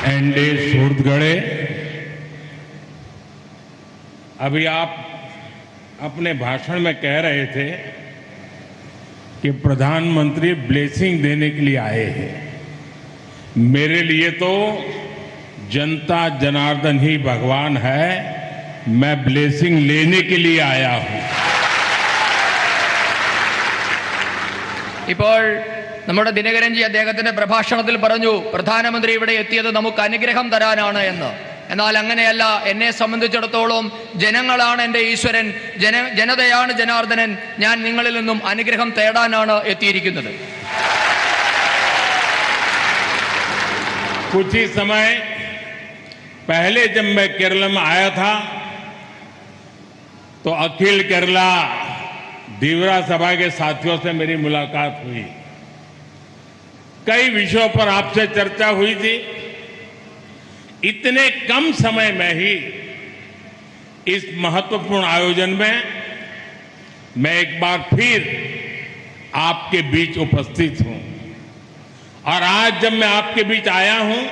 एनडे सूरतगढ़े, अभी आप अपने भाषण में कह रहे थे कि प्रधानमंत्री ब्लेसिंग देने के लिए आए हैं। मेरे लिए तो जनता जनार्दन ही भगवान है, मैं ब्लेसिंग लेने के लिए आया हूं। ഇപ്പോൾ നമ്മുടെ ദിനകരൻജി അദ്ദേഹത്തിന്റെ പ്രഭാഷണത്തിൽ പറഞ്ഞു പ്രധാനമന്ത്രി ഇവിടെ എത്തിയത് നമുക്ക് അനുഗ്രഹം തരാനാണ് എന്ന്. എന്നാൽ അങ്ങനെയല്ല. എന്നെ സംബന്ധിച്ചിടത്തോളം ജനങ്ങളാണ് എൻ്റെ ഈശ്വരൻ, ജനതയാണ് ജനാർദ്ദനൻ. ഞാൻ നിങ്ങളിൽ നിന്നും അനുഗ്രഹം തേടാനാണ് എത്തിയിരിക്കുന്നത്. कुछ ही समय पहले जब मैं केरल में आया था तो अखिल केरला धीवरा सभा के साथियों से मेरी मुलाकात हुई। कई विषयों पर आपसे चर्चा हुई थी। इतने कम समय में ही इस महत्वपूर्ण आयोजन में मैं एक बार फिर आपके बीच उपस्थित हूं और आज जब मैं आपके बीच आया हूं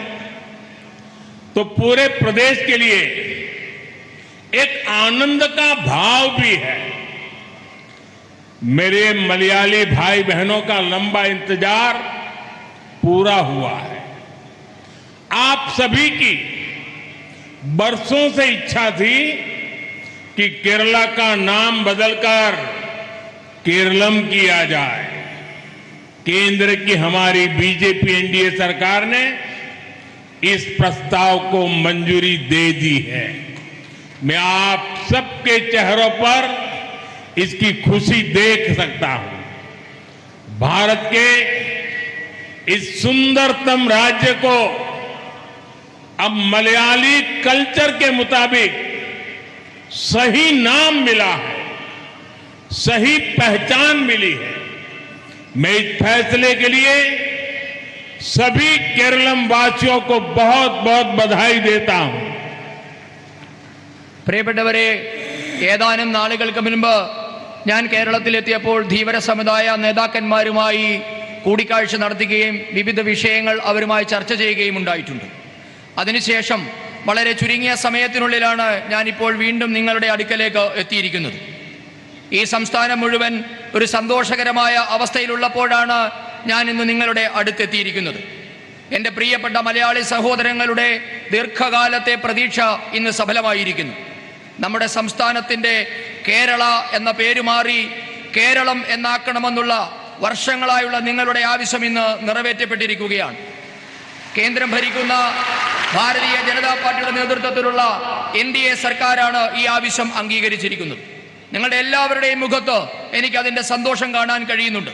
तो पूरे प्रदेश के लिए एक आनंद का भाव भी है। मेरे मलयाली भाई बहनों का लंबा इंतजार पूरा हुआ है। आप सभी की बरसों से इच्छा थी कि केरला का नाम बदलकर केरलम किया जाए। केंद्र की हमारी बीजेपी एनडीए सरकार ने इस प्रस्ताव को मंजूरी दे दी है। मैं आप सबके चेहरों पर इसकी खुशी देख सकता हूं। भारत के इस सुंदरतम राज्य को अब मलयाली कल्चर के मुताबिक सही नाम मिला है, सही पहचान मिली है। मैं इस फैसले के लिए सभी केरलम वासियों को बहुत बहुत बधाई देता हूं। പ്രിയപ്പെട്ടവരെ, ഏതാനും നാളുകൾക്ക് മുൻപ് ഞാൻ കേരളത്തിലെത്തിയപ്പോൾ ധീവര സമുദായ നേതാക്കന്മാരുമായി കൂടിക്കാഴ്ച നടത്തുകയും വിവിധ വിഷയങ്ങൾ അവരുമായി ചർച്ച ചെയ്യുകയും ഉണ്ടായിട്ടുണ്ട്. അതിനുശേഷം വളരെ ചുരുങ്ങിയ സമയത്തിനുള്ളിലാണ് ഞാനിപ്പോൾ വീണ്ടും നിങ്ങളുടെ അടുക്കലേക്ക് എത്തിയിരിക്കുന്നത്. ഈ സംസ്ഥാനം മുഴുവൻ ഒരു സന്തോഷകരമായ അവസ്ഥയിലുള്ളപ്പോഴാണ് ഞാൻ ഇന്ന് നിങ്ങളുടെ അടുത്തെത്തിയിരിക്കുന്നത്. എൻ്റെ പ്രിയപ്പെട്ട മലയാളി സഹോദരങ്ങളുടെ ദീർഘകാലത്തെ പ്രതീക്ഷ ഇന്ന് സഫലമായിരിക്കുന്നു. നമ്മുടെ സംസ്ഥാനത്തിൻ്റെ കേരള എന്ന പേര് മാറി കേരളം എന്നാക്കണമെന്നുള്ള വർഷങ്ങളായുള്ള നിങ്ങളുടെ ആവശ്യം ഇന്ന് നിറവേറ്റപ്പെട്ടിരിക്കുകയാണ്. കേന്ദ്രം ഭരിക്കുന്ന ഭാരതീയ ജനതാ പാർട്ടിയുടെ നേതൃത്വത്തിലുള്ള എൻഡിഎ സർക്കാരാണ് ഈ ആവശ്യം അംഗീകരിച്ചിരിക്കുന്നത്. നിങ്ങളുടെ എല്ലാവരുടെയും മുഖത്ത് എനിക്കതിൻ്റെ സന്തോഷം കാണാൻ കഴിയുന്നുണ്ട്.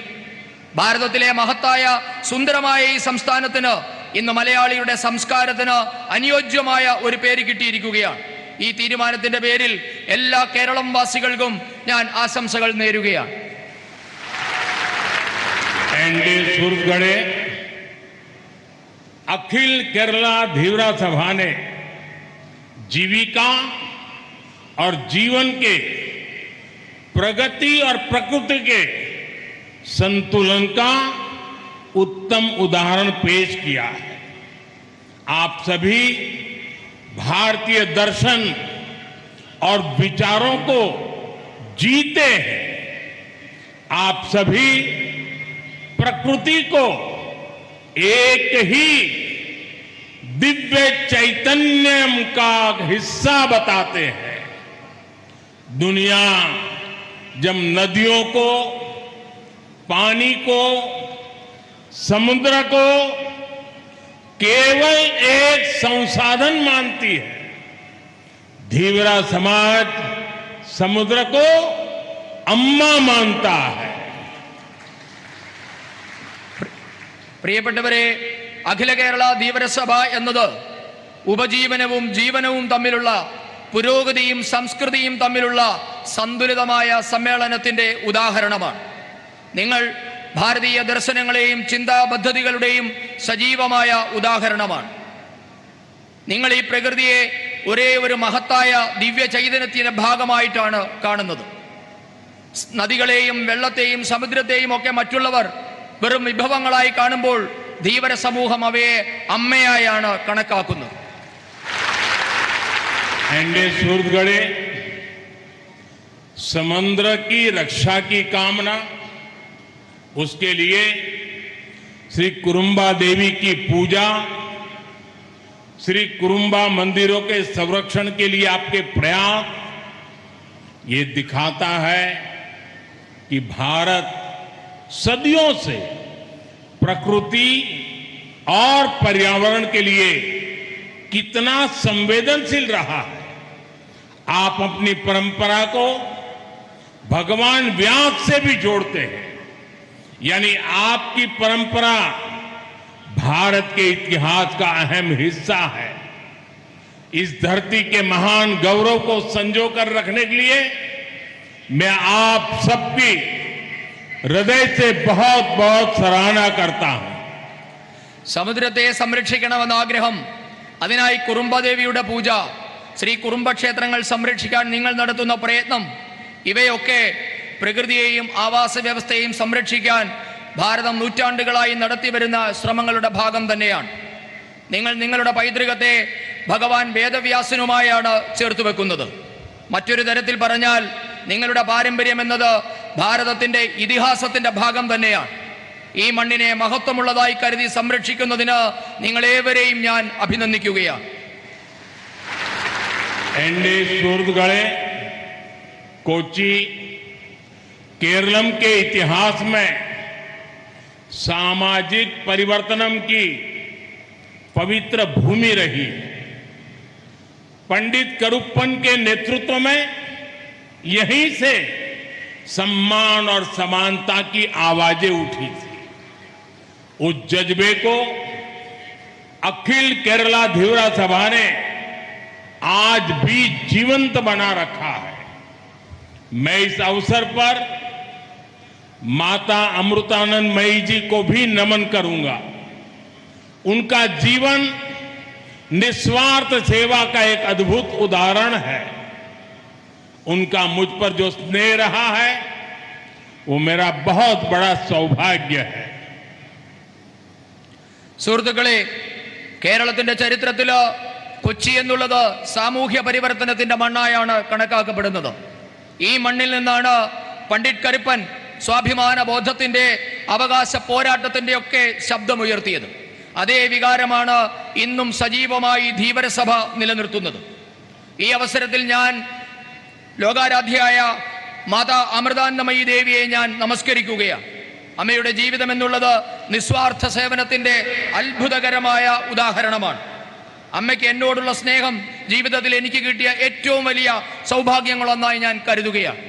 ഭാരതത്തിലെ മഹത്തായ സുന്ദരമായ ഈ സംസ്ഥാനത്തിന് ഇന്ന് മലയാളിയുടെ സംസ്കാരത്തിന് അനുയോജ്യമായ ഒരു പേര് കിട്ടിയിരിക്കുകയാണ്. ഈ തീരുമാനത്തിന്റെ പേരിൽ എല്ലാ കേരളം വാസികൾക്കും ഞാൻ ആശംസകൾ നേരുകയാണ്. एनडे सूरतगढ़े अखिल केरला धीवरा सभा ने जीविका और जीवन के प्रगति और प्रकृति के संतुलन का उत्तम उदाहरण पेश किया है। आप सभी भारतीय दर्शन और विचारों को जीते हैं। आप सभी प्रकृति को एक ही दिव्य चैतन्य का हिस्सा बताते हैं। दुनिया जब नदियों को, पानी को, समुद्र को केवल एक संसाधन मानती है, धीवरा समाज समुद्र को अम्मा मानता है। പ്രിയപ്പെട്ടവരെ, അഖില കേരള ധീവരസഭ എന്നത് ഉപജീവനവും ജീവനവും തമ്മിലുള്ള പുരോഗതിയും സംസ്കൃതിയും തമ്മിലുള്ള സന്തുലിതമായ സമ്മേളനത്തിന്റെ ഉദാഹരണമാണ്. നിങ്ങൾ ഭാരതീയ ദർശനങ്ങളെയും ചിന്താപദ്ധതികളുടെയും സജീവമായ ഉദാഹരണമാണ്. നിങ്ങൾ ഈ പ്രകൃതിയെ ഒരേ ഒരു മഹത്തായ ദിവ്യ ചൈതന്യത്തിന്റെ ഭാഗമായിട്ടാണ് കാണുന്നത്. നദികളെയും വെള്ളത്തെയും സമുദ്രത്തെയും ഒക്കെ മറ്റുള്ളവർ വെറും വിഭവങ്ങളായി കാണുമ്പോൾ ധീവര സമൂഹം അവയെ അമ്മയായാണ് കണക്കാക്കുന്നത്. एंडे सूरतगढ़े समुद्र की रक्षा की कामना, उसके लिए श्री कुरुम्बा देवी की पूजा, श्री कुरुम्बा मंदिरों के संरक्षण के लिए आपके प्रयास, ये दिखाता है कि भारत सदियों से प्रकृति और पर्यावरण के लिए कितना संवेदनशील रहा है। आप अपनी परंपरा को भगवान व्यास से भी जोड़ते हैं, यानी आपकी परंपरा भारत के इतिहास का अहम हिस्सा है। इस धरती के महान गौरव को संजो कर रखने के लिए मैं आप सबकी हृदय से बहुत बहुत सराहना करता हूं. സമുദ്രത്തെ സംരക്ഷിക്കണമെന്ന ആഗ്രഹം, അതിനായി കുറുംബദേവിയുടെ പൂജ, ശ്രീ കുറുംബക്ഷേത്രങ്ങൾ സംരക്ഷിക്കാൻ നിങ്ങൾ നടത്തുന്ന പ്രയത്നം, ഇവയൊക്കെ പ്രകൃതിയെയും ആവാസ വ്യവസ്ഥയെയും സംരക്ഷിക്കാൻ ഭാരതം നൂറ്റാണ്ടുകളായി നടത്തിവരുന്ന ശ്രമങ്ങളുടെ ഭാഗം തന്നെയാണ്. നിങ്ങൾ നിങ്ങളുടെ പൈതൃകത്തെ ഭഗവാൻ വേദവ്യാസനുമായാണ് ചേർത്ത് വെക്കുന്നത്. മറ്റൊരു തരത്തിൽ പറഞ്ഞാൽ നിങ്ങളുടെ പാരമ്പര്യം എന്നത് ഭാരതത്തിന്റെ ഇതിഹാസത്തിന്റെ ഭാഗം തന്നെയാണ്. ഈ മണ്ണിനെ മഹത്വമുള്ളതായി കരുതി സംരക്ഷിക്കുന്നതിന് നിങ്ങളേവരെയും ഞാൻ അഭിനന്ദിക്കുകയാണ്. एंडे सूरतगढ़े कोची केरलम के इतिहास में सामाजिक परिवर्तनम की पवित्र भूमि रही. पंडित करुप्पन के नेतृत्व में यहीं से सम्मान और समानता की आवाजें उठी थी. उस जज्बे को अखिल केरला धीवरा सभा ने आज भी जीवंत बना रखा है. मैं इस अवसर पर माता अमृतानंदमयी जी को भी नमन करूंगा. उनका जीवन निस्वार्थ सेवा का एक अद्भुत उदाहरण है. उनका मुझ पर जो स्नेह रहा है वो मेरा बहुत बड़ा सौभाग्य है. സുഹൃത്തുക്കളെ, കേരളത്തിന്റെ ചരിത്രത്തില് കൊച്ചി എന്നുള്ളത് സാമൂഹ്യ പരിവർത്തനത്തിന്റെ മണ്ണായാണ് കണക്കാക്കപ്പെടുന്നത്. ഈ മണ്ണിൽ നിന്നാണ് പണ്ഡിറ്റ് കരുപ്പൻ സ്വാഭിമാന ബോധത്തിന്റെ, അവകാശ പോരാട്ടത്തിന്റെ ഒക്കെ ശബ്ദമുയർത്തിയത്. അതേ വികാരമാണ് ഇന്നും സജീവമായി ധീവരസഭ നിലനിർത്തുന്നത്. ഈ അവസരത്തിൽ ഞാൻ ലോകാരാധ്യയായ മാതാ അമൃതാനന്ദമയി ദേവിയെ ഞാൻ നമസ്കരിക്കുകയാണ്. അമ്മയുടെ ജീവിതം എന്നുള്ളത് നിസ്വാർത്ഥ സേവനത്തിന്റെ അത്ഭുതകരമായ ഉദാഹരണമാണ്. അമ്മയ്ക്ക് എന്നോടുള്ള സ്നേഹം ജീവിതത്തിൽ എനിക്ക് കിട്ടിയ ഏറ്റവും വലിയ സൗഭാഗ്യങ്ങളൊന്നായി ഞാൻ കരുതുകയാണ്.